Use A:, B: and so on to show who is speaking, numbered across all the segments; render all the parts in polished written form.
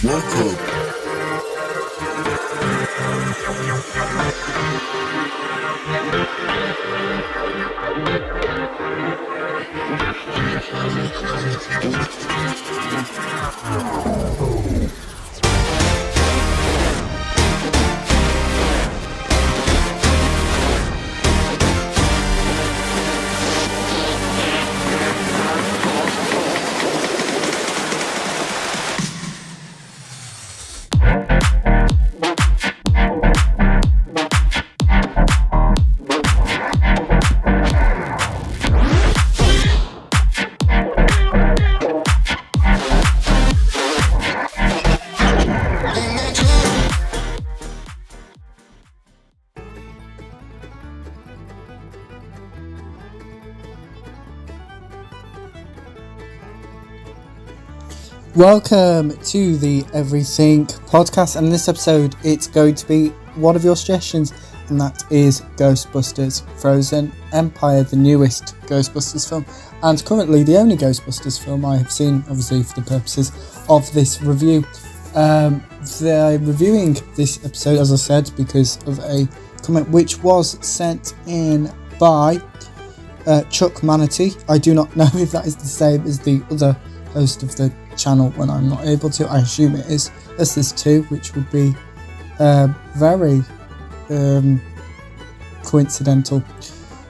A: Welcome.
B: Welcome to the Everything podcast, and in this episode it's going to be one of your suggestions, and that is Ghostbusters Frozen Empire, the newest Ghostbusters film, and currently the only Ghostbusters film I have seen, obviously for the purposes of this review. They're reviewing this episode, as I said, because of a comment which was sent in by Chuck Manatee. I do not know if that is the same as the other host of the channel when I'm not able to. I assume it is, as there's two, which would be very coincidental.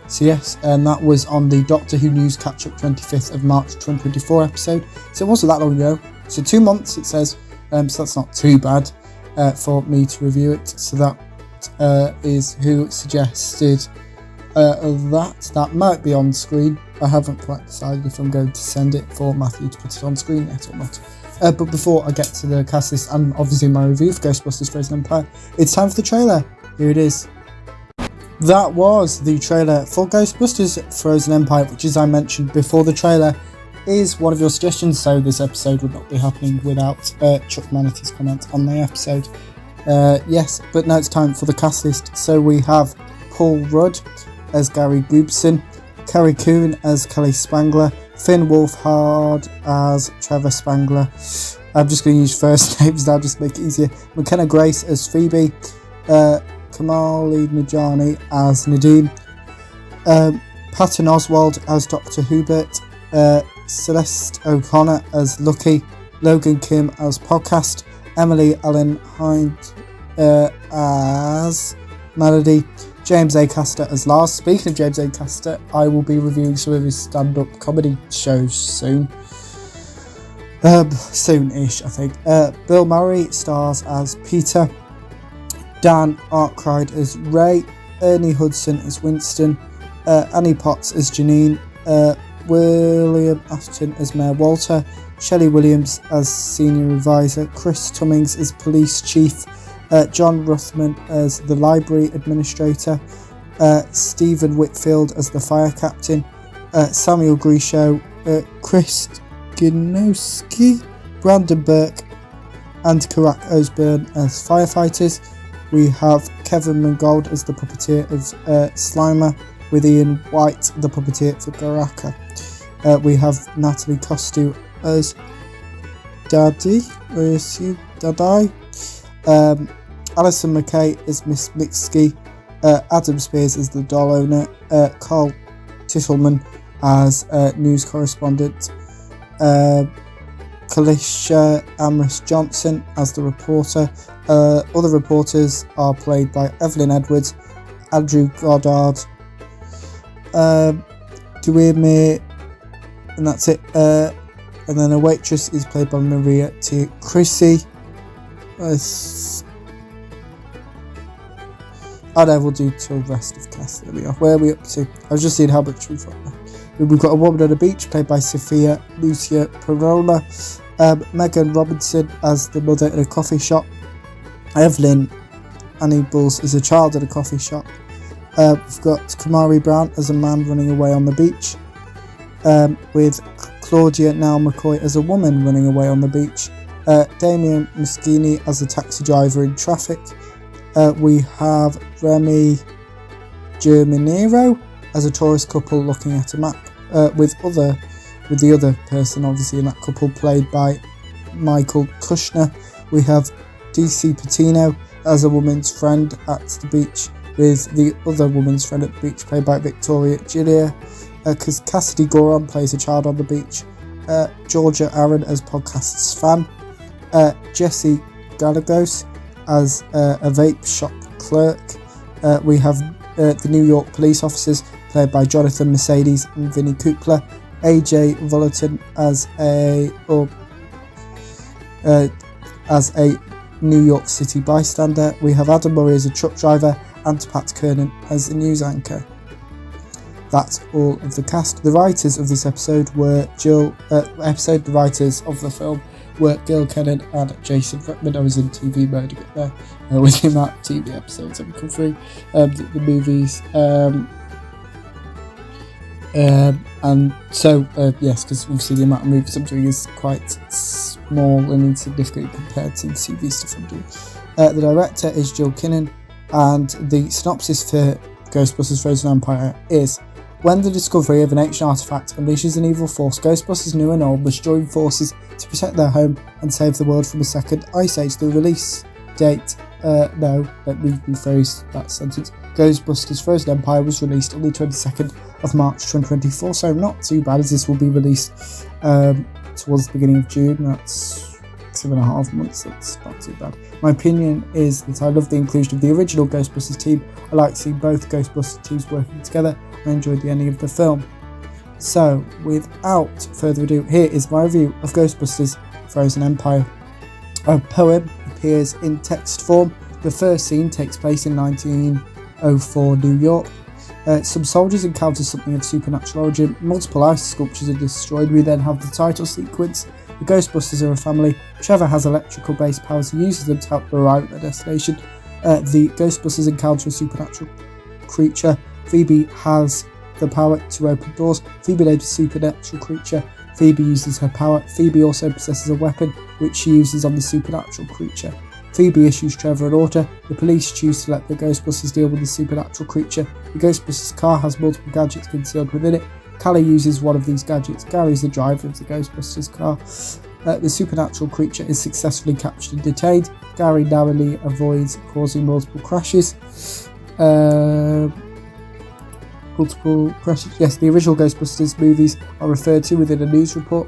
B: So yes, and that was on the Doctor Who News Catch-Up 25th of March 2024 episode, so it wasn't that long ago, so 2 months it says, so that's not too bad for me to review it. So that is who suggested that might be on screen. I haven't quite decided if I'm going to send it for Matthew to put it on screen yet or not. But before I get to the cast list and obviously my review for Ghostbusters Frozen Empire, it's time for the trailer. Here it is. That was the trailer for Ghostbusters Frozen Empire, which, as I mentioned before, the trailer is one of your suggestions, so this episode would not be happening without Chuck Manatee's comment on the episode. Yes, but now it's time for the cast list. So we have Paul Rudd as Gary Goobson, Carrie Coon as Kelly Spangler, Finn Wolfhard as Trevor Spangler. I'm just going to use first names now, just to make it easier. McKenna Grace as Phoebe, Kamali Najani as Nadine, Patton Oswalt as Dr. Hubert, Celeste O'Connor as Lucky, Logan Kim as Podcast, Emily Allen Hind as Melody, James Acaster as Lars. Speaking of James Acaster, I will be reviewing some of his stand-up comedy shows soon. Soon-ish, I think. Bill Murray stars as Peter, Dan Arkwright as Ray, Ernie Hudson as Winston, Annie Potts as Janine, William Ashton as Mayor Walter, Shelley Williams as Senior Advisor, Chris Tummings as Police Chief, John Ruthman as the Library Administrator, Stephen Whitfield as the Fire Captain, Samuel Grisho, Chris Ginowski, Brandon Burke and Karak Osborne as firefighters. We have Kevin Mangold as the puppeteer of Slimer, with Ian White, the puppeteer for Baraka. We have Natalie Costu as Daddy, or assume Dadai. Alison McKay as Miss Mixky, Adam Spears as the doll owner, Carl Tittelman as news correspondent, Kalisha Amris Johnson as the reporter. Other reporters are played by Evelyn Edwards, Andrew Goddard, Duemir, and that's it. And then a waitress is played by Maria T. Chrissy. We'll do till rest of cast. There we are. Where are we up to? I was just seeing how much we've got. We've got a woman on a beach played by Sophia Lucia Parola, Megan Robinson as the mother in a coffee shop, Evelyn Annie Bulls as a child at a coffee shop. We've got Kamari Brown as a man running away on the beach, with Claudia Nell McCoy as a woman running away on the beach, Damien Moschini as a taxi driver in traffic. We have Remy Germanero as a tourist couple looking at a map, with the other person obviously in that couple played by Michael Kushner. We have DC Patino as a woman's friend at the beach, with the other woman's friend at the beach played by Victoria Julia. Cassidy Goron plays a child on the beach. Georgia Aaron as podcast's fan. Jesse Galagos as a vape shop clerk. We have the New York police officers played by Jonathan Mercedes and Vinnie Kupler. AJ Vullerton as a New York City bystander. We have Adam Murray as a truck driver and Pat Kernan as the news anchor. That's all of the cast. The writers of this episode were the writers of the film were Gil Kennan and Jason Reitman. I was in TV mode a bit there with the amount of TV episodes that we come through, the movies. And so, yes, because obviously the amount of movies I'm doing is quite small and insignificant compared to the TV stuff I'm doing. The director is Jill Kinnan, and the synopsis for Ghostbusters Frozen Empire is: when the discovery of an ancient artifact unleashes an evil force, Ghostbusters new and old must join forces to protect their home and save the world from a second ice age. The release date, let me rephrase that sentence. Ghostbusters Frozen Empire was released on the 22nd of March 2024, so not too bad, as this will be released towards the beginning of June. That's 2.5 months, that's not too bad. My opinion is that I love the inclusion of the original Ghostbusters team. I like seeing both Ghostbusters teams working together. I enjoyed the ending of the film. So, without further ado, here is my review of Ghostbusters Frozen Empire. A poem appears in text form. The first scene takes place in 1904 New York. Some soldiers encounter something of supernatural origin. Multiple ice sculptures are destroyed. We then have the title sequence. The Ghostbusters are a family. Trevor has electrical-based powers. He uses them to help them arrive at their destination. The Ghostbusters encounter a supernatural creature. Phoebe has the power to open doors. Phoebe names a supernatural creature. Phoebe uses her power. Phoebe also possesses a weapon, which she uses on the supernatural creature. Phoebe issues Trevor an order. The police choose to let the Ghostbusters deal with the supernatural creature. The Ghostbusters car has multiple gadgets concealed within it. Callie uses one of these gadgets. Gary's the driver of the Ghostbusters car. The supernatural creature is successfully captured and detained. Gary narrowly avoids causing multiple crashes. Yes, the original Ghostbusters movies are referred to within a news report.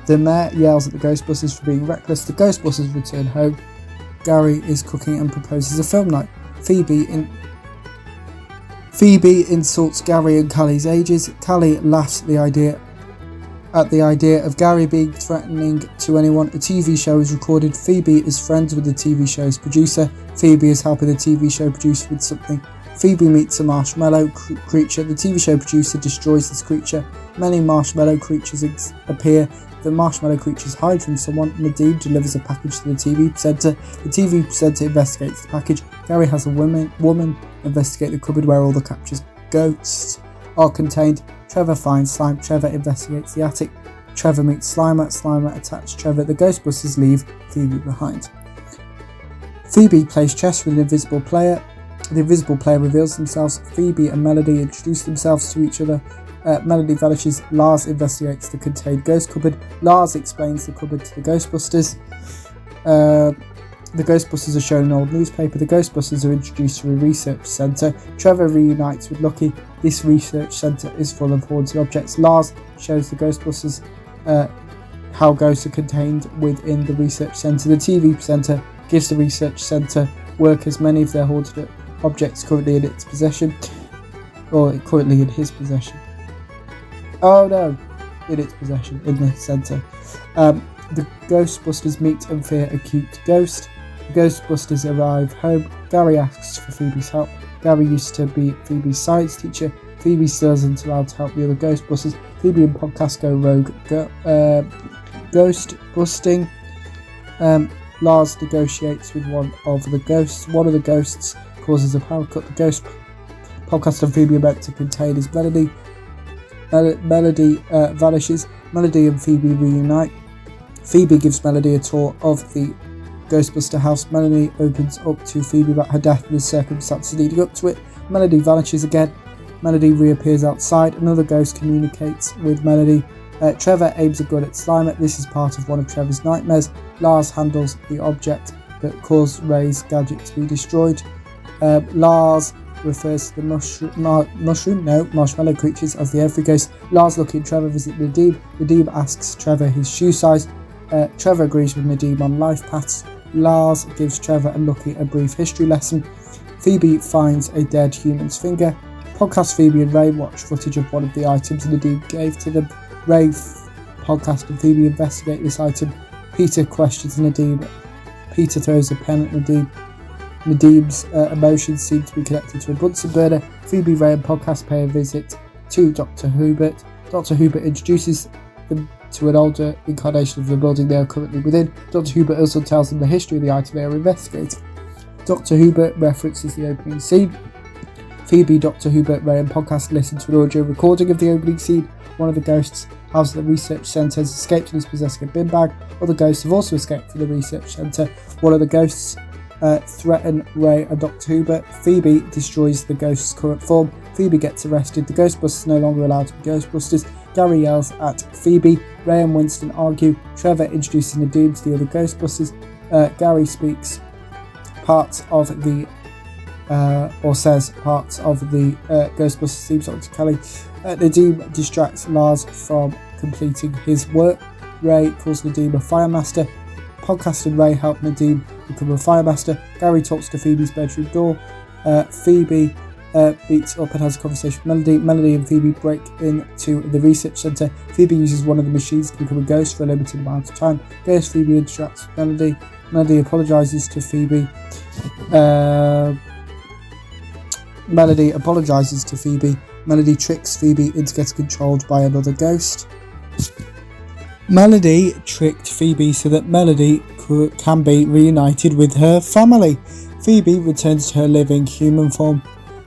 B: The mayor yells at the Ghostbusters for being reckless. The Ghostbusters return home. Gary is cooking and proposes a film night. Phoebe insults Gary and Callie's ages. Callie laughs at the idea of Gary being threatening to anyone. A TV show is recorded. Phoebe is friends with the TV show's producer. Phoebe is helping the TV show producer with something. Phoebe meets a marshmallow creature. The TV show producer destroys this creature. Many marshmallow creatures appear. The marshmallow creatures hide from someone. Nadine delivers a package to the TV presenter. The TV presenter investigates the package. Gary has a woman investigate the cupboard where all the captured ghosts are contained. Trevor finds slime. Trevor investigates the attic. Trevor meets Slimer. Slimer attacks Trevor. The Ghostbusters leave Phoebe behind. Phoebe plays chess with an invisible player. The invisible player reveals themselves. Phoebe and Melody introduce themselves to each other. Melody vanishes. Lars investigates the contained ghost cupboard. Lars explains the cupboard to the Ghostbusters. The Ghostbusters are shown in an old newspaper. The Ghostbusters are introduced to a research centre. Trevor reunites with Lucky. This research centre is full of haunted objects. Lars shows the Ghostbusters how ghosts are contained within the research centre. The TV presenter gives the research centre workers many of their haunted objects currently in its possession. Or currently in his possession. Oh no, in its possession, in the centre. The Ghostbusters meet and fear a cute ghost. The Ghostbusters arrive home. Gary asks for Phoebe's help. Gary used to be Phoebe's science teacher. Phoebe still isn't allowed to help the other Ghostbusters. Phoebe and Podcast go rogue ghost busting. Lars negotiates with one of the ghosts. One of the ghosts causes a power cut. The ghost Podcast and Phoebe are meant to contain his Melody. Melody vanishes. Melody and Phoebe reunite. Phoebe gives Melody a tour of the Ghostbuster house. Melody opens up to Phoebe about her death and the circumstances leading up to it. Melody vanishes again. Melody reappears outside. Another ghost communicates with Melody. Trevor aims a gun at Slimer. This is part of one of Trevor's nightmares. Lars handles the object that caused Ray's gadget to be destroyed. Lars refers to the marshmallow creatures as the Every Ghost. Lars, Lucky and Trevor visit Nadim. Nadim asks Trevor his shoe size. Trevor agrees with Nadim on life paths. Lars gives Trevor and Lucky a brief history lesson. Phoebe finds a dead human's finger. Podcast Phoebe and Ray watch footage of one of the items Nadim gave to them. Ray podcast and Phoebe investigate this item. Peter questions Nadim. Peter throws a pen at Nadim. Nadim's emotions seem to be connected to a Bunsen burner. Phoebe, Ray and podcast pay a visit to Dr. Hubert. Dr. Hubert introduces them to an older incarnation of the building they are currently within. Dr. Hubert also tells them the history of the item they are investigating. Dr. Hubert references the opening scene. Phoebe, Dr. Hubert, Ray and podcast listen to an audio recording of the opening scene. One of the ghosts housed at the research centre has escaped and is possessing a bin bag. Other ghosts have also escaped from the research centre. One of the ghosts threaten Ray and Dr. Hubert. Phoebe destroys the ghost's current form. Phoebe gets arrested. The Ghostbusters are no longer allowed to be Ghostbusters. Gary yells at Phoebe. Ray and Winston argue. Trevor introduces Nadim to the other Ghostbusters. Gary speaks parts of the says parts of the Ghostbusters theme song to Kelly. Nadim distracts Lars from completing his work. Ray calls Nadim a fire master. Podcast and Ray help Nadim become a fire master. Gary talks to Phoebe's bedroom door. Phoebe beats up and has a conversation with Melody. Melody and Phoebe break into the research centre. Phoebe uses one of the machines to become a ghost for a limited amount of time. Ghost Phoebe interacts with Melody. Melody apologises to Phoebe. Melody apologises to Phoebe. Melody tricks Phoebe into getting controlled by another ghost. Melody tricked Phoebe so that Melody can be reunited with her family. Phoebe returns to her living human form.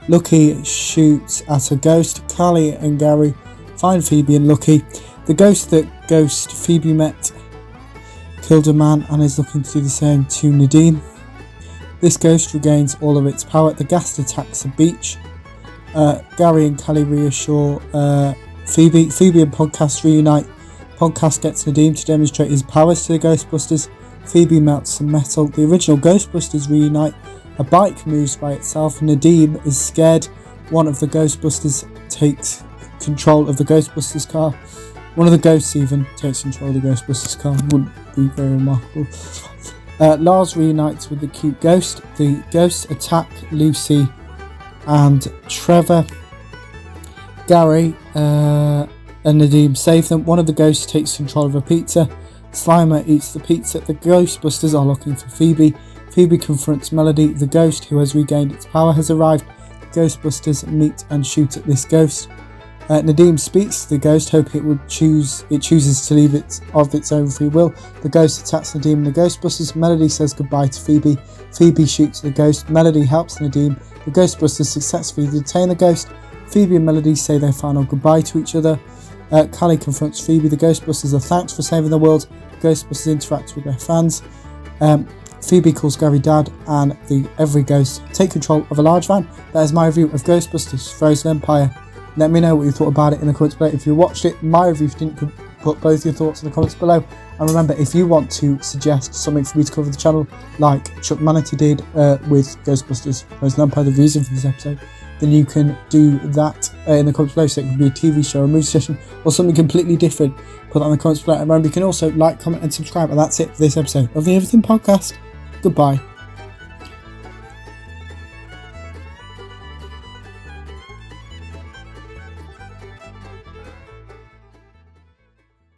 B: Lucky shoots at a ghost. Callie and Gary find Phoebe and Lucky. The ghost that Phoebe met killed a man and is looking to do the same to Nadine. This ghost regains all of its power. The ghast attacks a beach. Gary and Callie reassure Phoebe. Phoebe and Podcast reunite. Podcast gets Nadim to demonstrate his powers to the Ghostbusters. Phoebe melts some metal. The original Ghostbusters reunite. A bike moves by itself. Nadim is scared. One of the Ghostbusters takes control of the Ghostbusters car. One of the ghosts even takes control of the Ghostbusters car. Wouldn't be very remarkable. Lars reunites with the cute ghost. The ghosts attack Lucy and Trevor. Gary and Nadim save them. One of the ghosts takes control of a pizza. Slimer eats the pizza. The Ghostbusters are looking for Phoebe. Phoebe confronts Melody. The ghost who has regained its power has arrived. The Ghostbusters meet and shoot at this ghost. Nadim speaks to the ghost, hoping it chooses to leave it of its own free will. The ghost attacks Nadim and the Ghostbusters. Melody says goodbye to Phoebe. Phoebe shoots the ghost. Melody helps Nadim. The Ghostbusters successfully detain the ghost. Phoebe and Melody say their final goodbye to each other. Callie confronts Phoebe. The Ghostbusters are thanked for saving the world. The Ghostbusters interact with their fans. Phoebe calls Gary Dad, and the Every Ghost take control of a large van. That is my review of Ghostbusters Frozen Empire. Let me know what you thought about it in the comments below. If you watched it, my review, if you didn't, put both your thoughts in the comments below. And remember, if you want to suggest something for me to cover the channel, like Chuck Manatee did with Ghostbusters Frozen Empire, the reason for this episode, then you can do that in the comments below. So it could be a TV show, a movie session, or something completely different. Put that in the comments below. And remember, you can also like, comment, and subscribe. And that's it for this episode of the Everything Podcast. Goodbye.